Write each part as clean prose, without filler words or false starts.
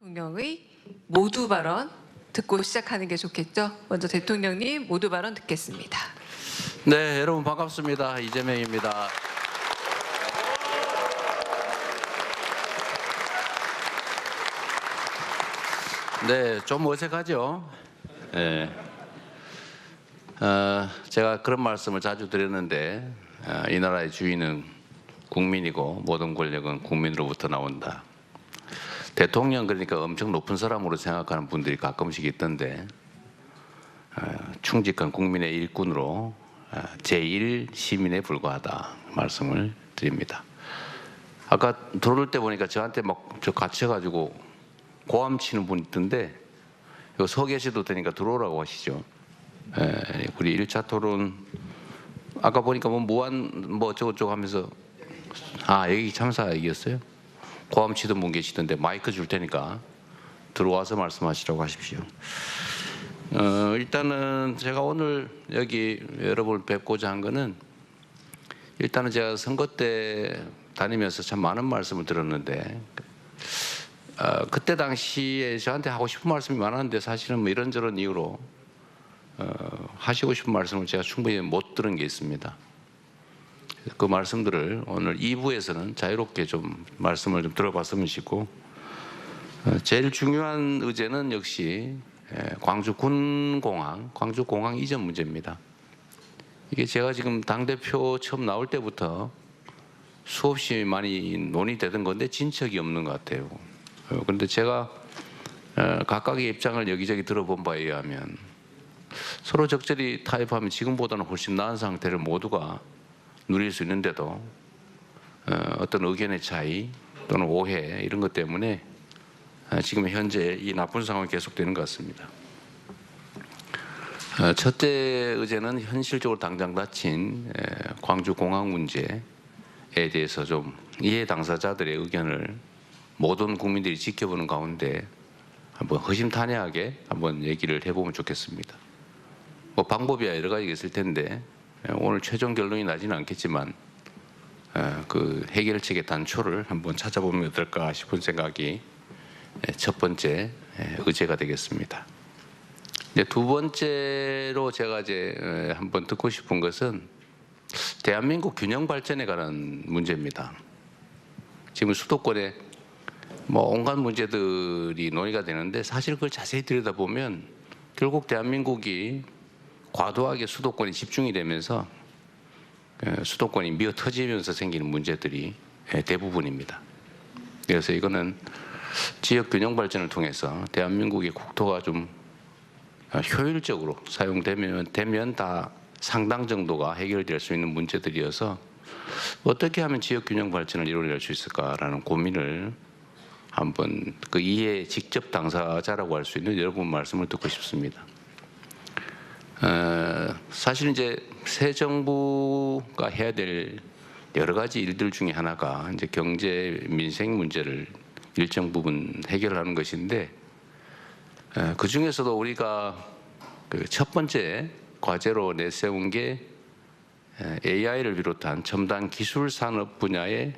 대통령의 모두 발언 듣고 시작하는 게 좋겠죠? 먼저 대통령님 모두 발언 듣겠습니다. 네, 여러분 반갑습니다. 이재명입니다. 네, 좀 어색하죠? 네. 제가 그런 말씀을 자주 드렸는데 이 나라의 주인은 국민이고 모든 권력은 국민으로부터 나온다. 대통령 그러니까 엄청 높은 사람으로 생각하는 분들이 가끔씩 있던데 충직한 국민의 일꾼으로 제1 시민에 불과하다 말씀을 드립니다. 아까 들어올 때 보니까 저한테 막 저 갇혀가지고 고함 치는 분 있던데 이거 서 계셔도 되니까 들어오라고 하시죠. 우리 1차 토론 아까 보니까 뭐 무한 뭐 저것저것 하면서 여기 참사 얘기였어요. 고함 치던 분 계시던데 마이크 줄 테니까 들어와서 말씀하시라고 하십시오. 일단은 제가 오늘 여기 여러분을 뵙고자 한 거는 일단은 제가 선거 때 다니면서 참 많은 말씀을 들었는데 그때 당시에 저한테 하고 싶은 말씀이 많았는데 사실은 뭐 이런저런 이유로 하시고 싶은 말씀을 제가 충분히 못 들은 게 있습니다. 그 말씀들을 오늘 2부에서는 자유롭게 좀 말씀을 좀 들어봤으면 싶고 제일 중요한 의제는 역시 광주 군공항, 광주 공항 이전 문제입니다. 이게 제가 지금 당대표 처음 나올 때부터 수없이 많이 논의되던 건데 진척이 없는 것 같아요. 그런데 제가 각각의 입장을 여기저기 들어본 바에 의하면 서로 적절히 타협하면 지금보다는 훨씬 나은 상태를 모두가 누릴 수 있는데도 어떤 의견의 차이 또는 오해 이런 것 때문에 지금 현재 이 나쁜 상황이 계속되는 것 같습니다. 첫째 의제는 현실적으로 당장 닥친 광주 공항 문제에 대해서 좀 이해 당사자들의 의견을 모든 국민들이 지켜보는 가운데 한번 허심탄회하게 한번 얘기를 해보면 좋겠습니다. 뭐 방법이야 여러 가지가 있을 텐데 오늘 최종 결론이 나지는 않겠지만 그 해결책의 단초를 한번 찾아보면 어떨까 싶은 생각이 첫 번째 의제가 되겠습니다. 두 번째로 제가 이제 한번 듣고 싶은 것은 대한민국 균형 발전에 관한 문제입니다. 지금 수도권에 뭐 온갖 문제들이 논의가 되는데 사실 그걸 자세히 들여다보면 결국 대한민국이 과도하게 수도권에 집중이 되면서 수도권이 미어 터지면서 생기는 문제들이 대부분입니다. 그래서 이거는 지역 균형 발전을 통해서 대한민국의 국토가 좀 효율적으로 사용되면 다 상당 정도가 해결될 수 있는 문제들이어서 어떻게 하면 지역 균형 발전을 이루어낼 수 있을까라는 고민을 한번 그 이해 직접 당사자라고 할 수 있는 여러분 말씀을 듣고 싶습니다. 사실 이제 새 정부가 해야 될 여러 가지 일들 중에 하나가 이제 경제 민생 문제를 일정 부분 해결하는 것인데 그 중에서도 우리가 그 첫 번째 과제로 내세운 게 AI를 비롯한 첨단 기술 산업 분야의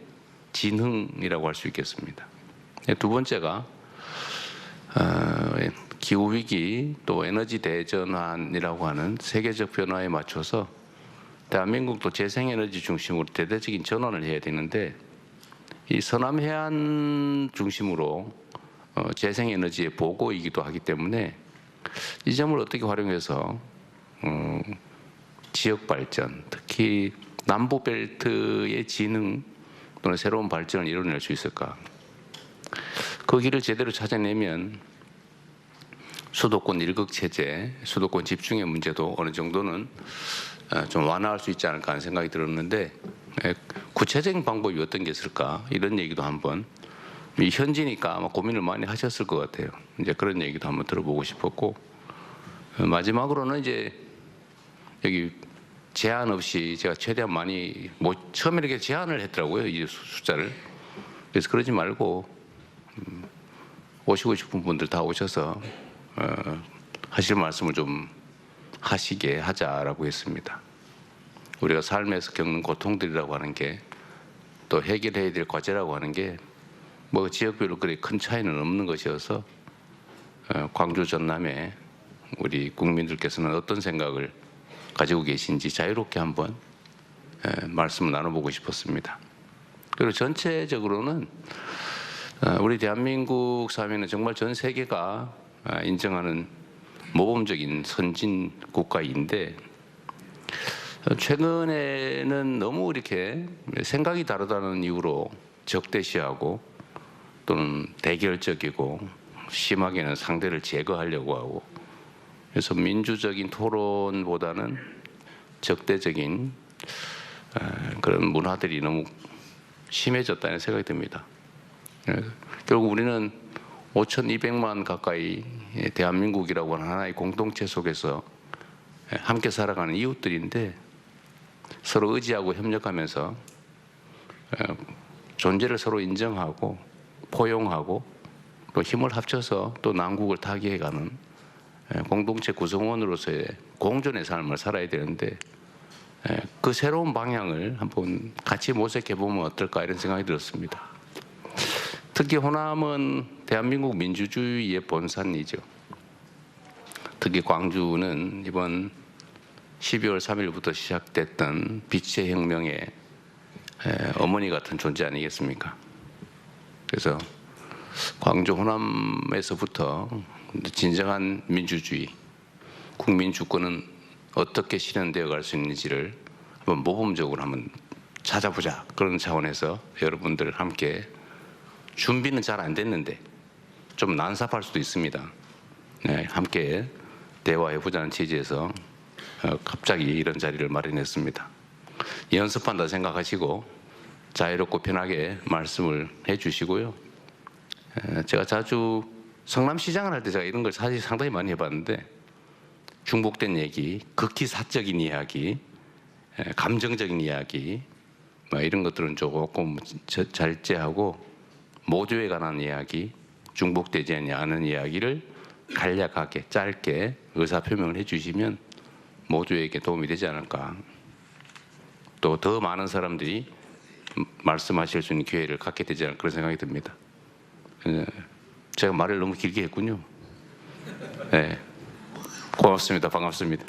진흥이라고 할 수 있겠습니다. 두 번째가 기후 위기 또 에너지 대전환이라고 하는 세계적 변화에 맞춰서 대한민국도 재생에너지 중심으로 대대적인 전환을 해야 되는데 이 서남 해안 중심으로 재생에너지의 보고이기도 하기 때문에 이 점을 어떻게 활용해서 지역 발전, 특히 남부 벨트의 진흥 또는 새로운 발전을 이뤄낼 수 있을까? 그 길을 제대로 찾아내면 수도권 일극 체제, 수도권 집중의 문제도 어느 정도는 좀 완화할 수 있지 않을까 하는 생각이 들었는데 구체적인 방법이 어떤 게 있을까? 이런 얘기도 한번 현지니까 아마 고민을 많이 하셨을 것 같아요. 이제 그런 얘기도 한번 들어보고 싶었고 마지막으로는 이제 여기 제한 없이 제가 최대한 많이 처음에 이렇게 제한을 했더라고요. 이 숫자를. 그래서 그러지 말고 오시고 싶은 분들 다 오셔서 하실 말씀을 좀 하시게 하자라고 했습니다. 우리가 삶에서 겪는 고통들이라고 하는 게 또 해결해야 될 과제라고 하는 게 뭐 지역별로 그렇게 큰 차이는 없는 것이어서 광주 전남에 우리 국민들께서는 어떤 생각을 가지고 계신지 자유롭게 한번 말씀을 나눠보고 싶었습니다. 그리고 전체적으로는 우리 대한민국 사회는 정말 전 세계가 인정하는 모범적인 선진 국가인데 최근에는 너무 이렇게 생각이 다르다는 이유로 적대시하고 또는 대결적이고 심하게는 상대를 제거하려고 하고 그래서 민주적인 토론보다는 적대적인 그런 문화들이 너무 심해졌다는 생각이 듭니다. 결국 우리는 5,200만 가까이 대한민국이라고 하는 하나의 공동체 속에서 함께 살아가는 이웃들인데 서로 의지하고 협력하면서 존재를 서로 인정하고 포용하고 또 힘을 합쳐서 또 난국을 타개해가는 공동체 구성원으로서의 공존의 삶을 살아야 되는데 그 새로운 방향을 한번 같이 모색해 보면 어떨까 이런 생각이 들었습니다. 특히 호남은 대한민국 민주주의의 본산이죠. 특히 광주는 이번 12월 3일부터 시작됐던 빛의 혁명의 어머니 같은 존재 아니겠습니까? 그래서 광주 호남에서부터 진정한 민주주의, 국민 주권은 어떻게 실현되어 갈 수 있는지를 한번 모범적으로 한번 찾아보자. 그런 차원에서 여러분들 함께 준비는 잘 안 됐는데 좀 난삽할 수도 있습니다. 함께 대화해보자는 취지에서 갑자기 이런 자리를 마련했습니다. 연습한다 생각하시고 자유롭고 편하게 말씀을 해주시고요. 제가 자주 성남시장을 할 때 제가 이런 걸 사실 상당히 많이 해봤는데 중복된 얘기, 극히 사적인 이야기, 감정적인 이야기 이런 것들은 조금 절제하고 모두에 관한 이야기, 중복되지 않은 이야기를 간략하게 짧게 의사표명을 해주시면 모두에게 도움이 되지 않을까. 또 더 많은 사람들이 말씀하실 수 있는 기회를 갖게 되지 않을까 그런 생각이 듭니다. 제가 말을 너무 길게 했군요. 네, 고맙습니다. 반갑습니다.